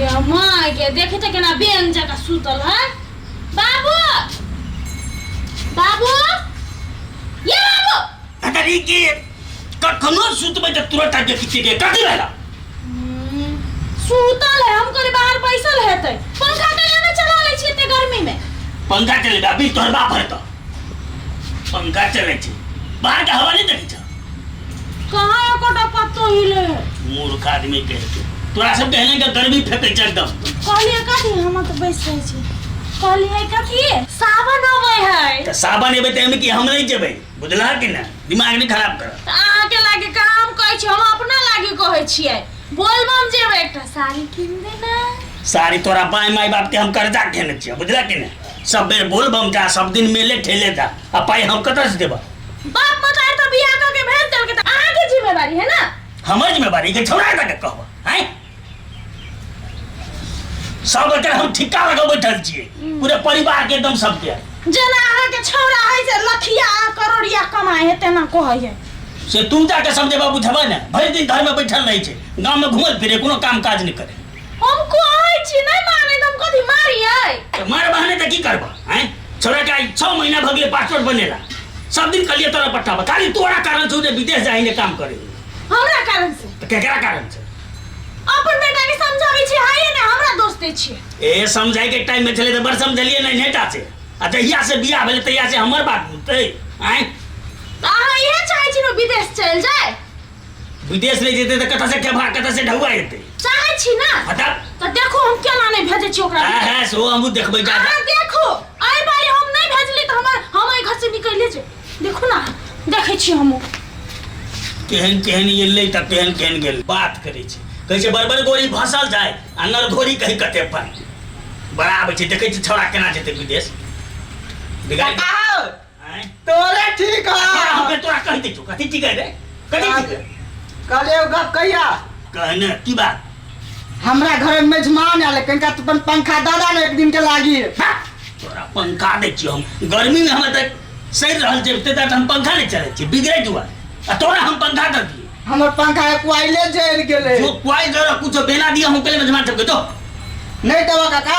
के माय के देखे त केना बेंग जका सुतल है। बाबू बाबू ये बाबू अतरी के कखनो सुतबे त तुरंत आके किछि के कथि भेला सुतल है। हम करे बाहर बैसल हेतै पंखा त ना चला ले छी एते गर्मी में। पंखा चलेगा अभी तोहर बाप है तो पंखा चले छी बाहर के हवा नहीं देखी छ कहां एकोटा पत्तो हिले मूर्ख आदमी कहे के तोरा सब कहने का गर्मी फेंके छ एकदम। कहलिए कथि हम त बैस रहे छी। कहलिए कथि सावन आवे है त सावन एबे त हम की हम नहीं जेबै बुझला कि ना दिमाग नहीं खराब कर। आ के लागे काम कहै छी हम अपना लागे कहै छियै बोलबम जेबै एकटा साड़ी किन देना। सारी तोरा बाय माई बाप के हम कर्जा खेने छियै बुझला कि ना सब बेर बोलबम जा सब दिन मेले ठेले जा आ पाई हम कत से देबा। बाप मतार त बियाह क के भेज देल के त आगे के जिम्मेवारी है ना। हमर जिम्मेवारी के छोड़ा के कहबा हैं सब बच्चा हम ठिका लगा बैठल छियै पूरे परिवार के एकदम सब के जना आहा के छोरा है से लखिया करोड़िया कमाए है तेना कहै है से तुम जाके समझेबा बुझबा ना भरि दिन घर में बैठल रही छे गांव में घूमल फिरे कोनो काम काज नहीं करे। हम कहै छी नहीं माने तुम कथि मारियै तो मार बहाने त की करबा हैं छोरा का 6 महीना भगले पासपोर्ट बनेला सब दिन कलिए तोरा पठाबा खाली तोरा कारण छौ जे विदेश जाई ने काम करे हमरा कारण से त केकरा कारण से अपन बेटा के समझाबै छी हाय ने हमरा दोस्ते छी। ए समझाई के टाइम में चले त बड़ समझलिए नहीं नेटा से आ जहिया से बियाह भेले तहिया से हमर बात बुझतै हैं आहा ये चाहे छी न विदेश चल जाए। विदेश नहीं जेते त कत से के भाग कत से ढौआ जेते चाहे छी ना बता त देखो हम केना नहीं भेजे छी ओकरा। हां सो हम देखबै जा देखो आई बारी हम नहीं भेजली त हम घर से निकले जे देखो ना देखे छी हम केहन केहन एलै त केहन केहन गेल बात करै छै कहै छै बरबर गोरी फसल जाय आ नर गोरी कहि कते पर बड़ा आबै छै देखै छै छौड़ा केना जेते विदेश बिगाड़ हैं तोरे ठीक है हम तोरा कहि दै छु कथि ठीक है रे कथि ठीक है काले गप कहिया कहने की बात हमरा घर में मेहमान आले कनका तू पंखा दादा ने एक दिन के लागी तोरा पंखा दै छी हम गर्मी में हम त सही रहल छै त हम पंखा नहीं चलै छी बिगड़ै जुआ आ तोरा हम पंखा द दी हमर पंखा कोइले जर गेले जो कोई जरा कुछ बेना दिया हम पहले मेहमान सबके तो नहीं देवा काका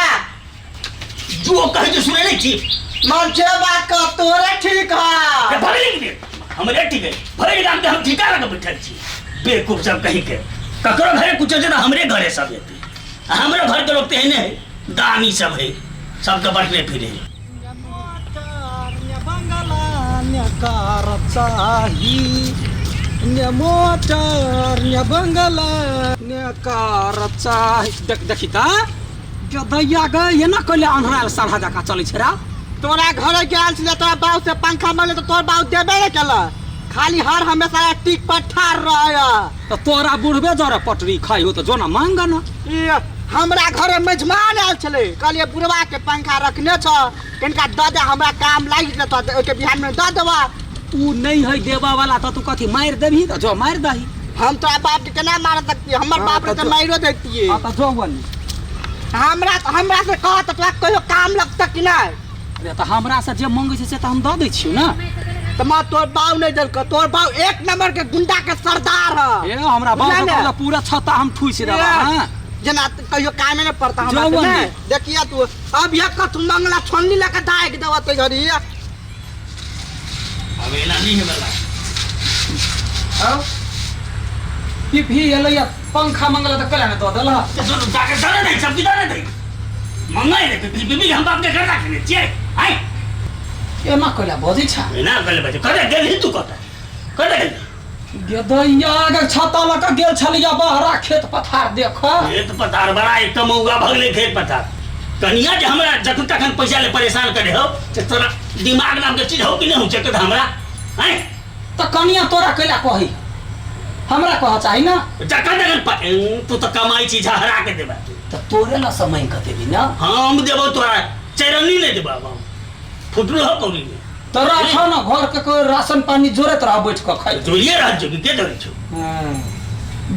जो कहे जो सुने नहीं छी मन छे बात का तोरे ठीक है भले नहीं हमरे ठीक है भले काम के हम ठिका लगा बैठल छी बेवकूफ सब कहीं के ककरो घरे कुछ जे हमरे घरे सब हेते हमरे घर के लोग ते है दानी सब है सबके बटले फिरे देखी त दैया गए ना कहले अन्हरा साढ़ा जका चलै छै रा तोरा घर के आल छले तोरा बाऊ से पंखा मारले तो तोर बाऊ देबे ने केला खाली हर हमेशा टिक पर ठार रहया तो तोरा बुढ़बे जरा पटरी खाई हो तो जोना मांग ना हमरा घर में मेहमान आल छले कहलिए बुढ़वा के पंखा रखने छ कनका द दे हमरा काम लाग जेते तो ओके बिहान में द देबा तू नहीं है देवा वाला तो तू कथी मार देबी तो जो मार दही हम तोरा बाप के केना मार सकती हमर बाप रे तो मारो देती हां तो जो बोल हमरा से कह तो तोरा कहियो काम लगता कि ना अरे तो हमरा से जे मांगे छै से तो हम द दै छी ना तो मां तोर बाऊ नहीं दल का तोर बाऊ एक नंबर के गुंडा के सरदार है ए हमरा बाऊ के पूरा छत्ता हम ठुस देबा हां जना कहियो काम में पड़ता हमरा ने देखिए तू अब ये कथु मंगला छोनली लगा दाग देवा तो घरी अब एना नहीं है वाला आओ ये भी एलैया पंखा मंगला त कला न द दल तो जाके दे नहीं सब की दे नहीं मंगाई रे बीबी हम बाप के घर रखने छिए हाय ए मा कला बजे छ एना गले बजे करे गेल तू कत करे गदैया के छत्ता लगा गेल छलिया बहरा खेत पथार देख खेत पथार बड़ा एकदम उगा भगले खेत पथार कनिया जे हमरा जखन तखन पैसा ले परेशान करे हो ते तोरा दिमाग नाम के चीज हो कि नहीं हो चेक हमरा हैं त कनिया तोरा कला कही हमरा कह चाहि ना जखन तखन तू तो कमाई चीज हरा के देबा त तोरे ला समय कते भी ना हम देबो तोरा चरनी ले देबा हम फुटलो हो कोनी त राख न घर के कोई राशन पानी जोरत रह बैठ के खाइ जोरिए रह जो के धरे छो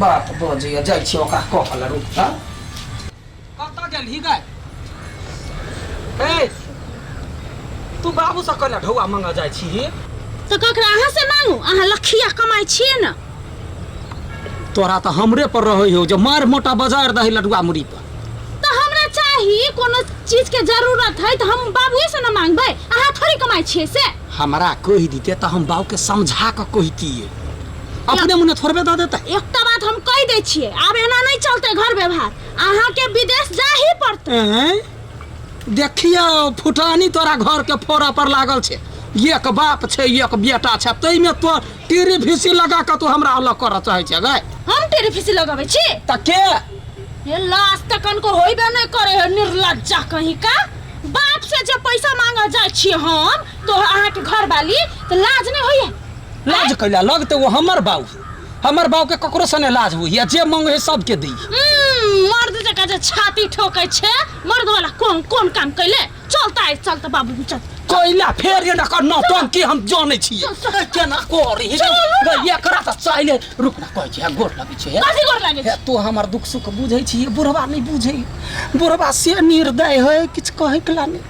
बात बजिया जाय छी ओका कहल रुक त कत गेल ही गय ए तू बाबू से कहला ढौआ मंगा जाय छी तो ककरा अहाँ से मांगू अहाँ लखिया कमाई छिए ना तोरा तो हमरे पर रहे हो जो मार मोटा बाजार दही लडुआ मुड़ी पर चाही कोनो चीज के जरूरत है तो हम बाबूए से न मांगबै अहाँ थोड़ी कमाई छियै से हमरा कह दीते तो हम बाबू के समझा के कहतिए अपने मुने थोड़बे दे देता एकटा बात हम कह दै छियै आब एना नहीं चलते घर व्यवहार अहाँ के विदेश जा ही पड़तै देखियो फुटानी तोरा घर के फोड़ा पर लागल छे एक बाप छे एक बेटा छे तई में तो टीरी भीसी लगा के तू हमरा अलग कर चाहे छे गए हम तेरे फिसी लगाबै छी त के ये लास्ट तकन को होइबे नहीं करे है निर्लज्जा कहीं का बाप से जब पैसा मांगा जाय छी हम तो अहाँ के घर वाली तो लाज नहीं होइए लाज कैला लगते वो हमर बाबू के ककरो सने लाज हुई जे मांगे सबके दी मर्द जका जे छाती ठोकै छे मर्द वाला कौन काम कैले चलता बाबू चल कोइला फेर ये न नौटंकी हम जाने छी केना करी ये करा त चाइले रुक ना कहै छै गोर लगै छै कथि गोर लागै छै तू हमर दुख सुख बुझै छी बुढ़वा नहीं बुझै बुढ़वा से निर्दय है किछ कहै कला नहीं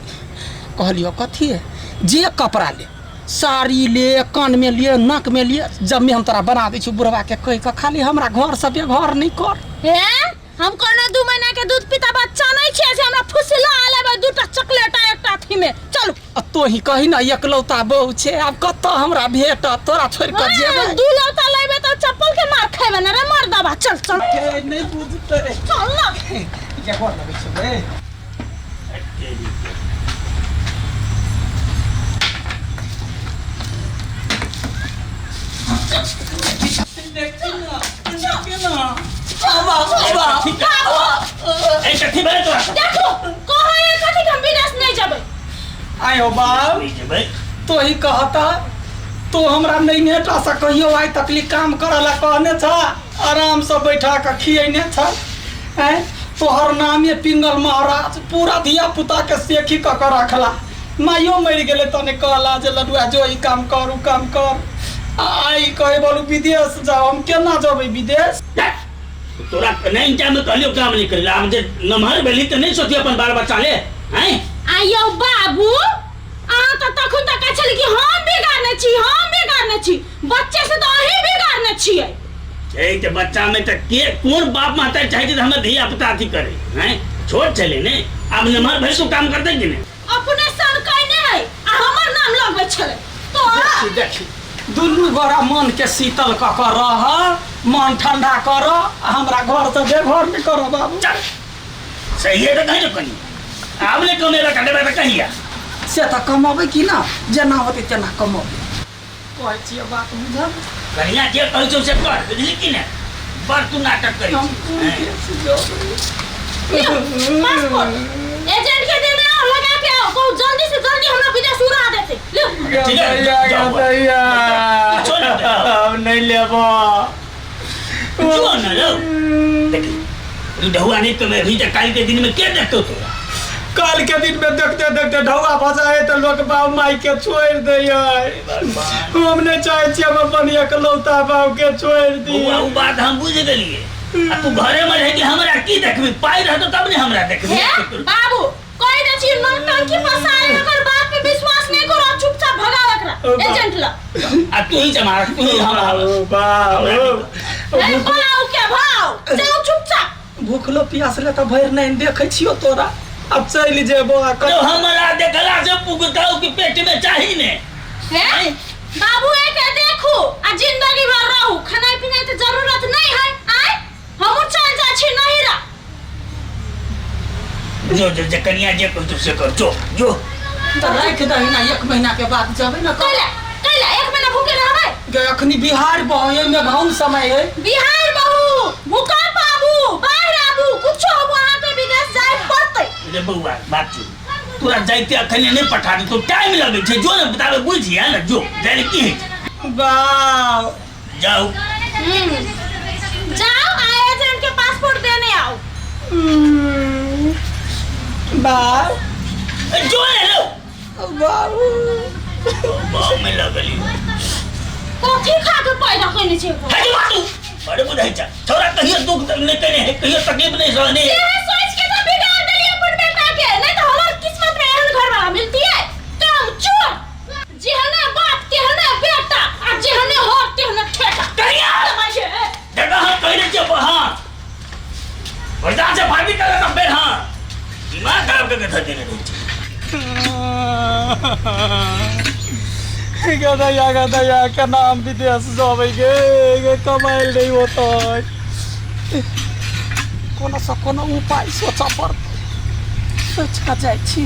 कहलियो कथि है जे कपड़ा ले साड़ी ले कान में लिए नाक में लिए जब मैं हम तोरा बना दै छी बुढ़वा के कह के खाली हमरा घर से बेघर नहीं कर हे हम कोनो 2 महीना के दूध पीता बच्चा नहीं छे से हमरा फुसला लेबे दूटा चॉकलेट आ एकटा अथी में चल तो ही कही ना एकलौता बहू छे अब कत हमरा भेट तोरा छोड़ के जेबे दू लौता लेबे तो चप्पल के मार खाइबे ना रे मर्दबा चल के नहीं बुझते रे चल ना के घर लगै छै बे देखो कहाँ है कथी हम विदेश नहीं जाबे आयो बाप तो ही कहता तो हमरा नहीं नेटा से कहियो आई तकली काम करला कहने था आराम से बैठा के खियने था हैं तोहर नामे पिंगल महाराज पूरा धिया पुता के सेखी क के रखला माइयो मर गेले तने कहला जे लडुआ जो ई काम कर उ काम कर आई कहे बोलू विदेश जाओ हम केना जाबे विदेश तोरा नहीं टाइम में कहलियो काम नहीं करेला हम जे नमहर भेली त नहीं सोची अपन बाल बच्चा ले हैं आयो बाबू आ तो तखन तक कहल कि हम बिगाड़ने छी बच्चे से तो अही बिगाड़ने छियै ए ते बच्चा में त के कोन बाप माता चाहे जे हमर धिया पुता अथी करे हैं छोट चले ने अब नमहर भेल तो काम करते कि नहीं अपने सन कहने है आ हमर नाम लगबै छले तो देखी दुनू गोरा मन के शीतल क के रह मन ठंडा कर हमरा घर से बेघर नहीं करो बाबू चल सही है तो कहीं कहीं आपने क्यों मेरा कटे में कहिया से तो कमाबे की ना जना होते तेना कमाबे कहै छियै बात बुझल कहिया जे कहै छौ से कर बुझली कि ने बड़ तू नाटक करी पासपोर्ट एजेंट के दे दे और लगा के आओ को जल्दी से जल्दी हमरा विदेश उड़ा देते ले ठीक है भैया अब नहीं लेबो जो ना लो देखी ढहुआ नहीं तो मैं भी काल के दिन में क्या देखतो तोरा कल के दिन में देखते देखते ढौआ फंसाए तो लोग बाप माई के छोड़ दे हम नहीं चाहे छी हम अपन एकलौता बाप के छोड़ दी वो बात हम बुझ गेलिए आ तू घरे में रह के हमरा की देखबी पाई रहतो तब ने हमरा देखबी बाबू कोई न छी नौटंकी फसाए अगर बात पे विश्वास नहीं करो चुपचाप भगा रखना एजेंट ला आ तू ही जमा तू ही हमरा बाप ए बोलाओ के भाव जाओ चुपचाप भूखलो प्यासले तो भर नहीं देखै छियो तोरा अब चल जेबो तो हमरा देखला से पुगताओ की पेट में चाही ने हैं बाबू एक देखो आ जिंदगी भर रहू खाना पीना के जरूरत नहीं है आय हम चल जा छी नहीं रा जो कनिया जे को तुसे कर जो तो रख दही ना 1 महीना के बाद जबे ना कैला 1 महीना भूखे रहबै गे अखनी बिहार बहे में घाउन समय है बिहार बहू भूखा बाबू बाहर आबू कुछ वहां पे विदेश जाए पड़तै रे बउआ बात छू तोरा जाइते अखने नहीं पठा दे तो टाइम लगे छे जो ने बतावे बुझिया ना जो जाने की है बाप जाओ जाओ एजेंट के पासपोर्ट देने आओ बाप जो है लो बाबू बाप में लगली कथी खा के पैदा कइने छै है तू बड़े बुझाई जा छोरा कहियो दुख नहीं करे है कहियो तकलीफ नहीं सहने ये सोच के तो बिगाड़ देली अपन बेटा के नहीं तो हमार किस्मत में एहन घर वाला मिलती है काम चोर जेहने बाप तेहने बेटा आ जेहने हो तेहने ठेका कहिया समझे देखा हम कहने जे हां बर्दाश्त से भाभी करे तो फिर हां खराब करके धर देने रहै छै गदैया के नाम विदेश जाबै गे कमाइल नहीं होता कोनो उपाय सोच पड़तै सोच के जाइ छी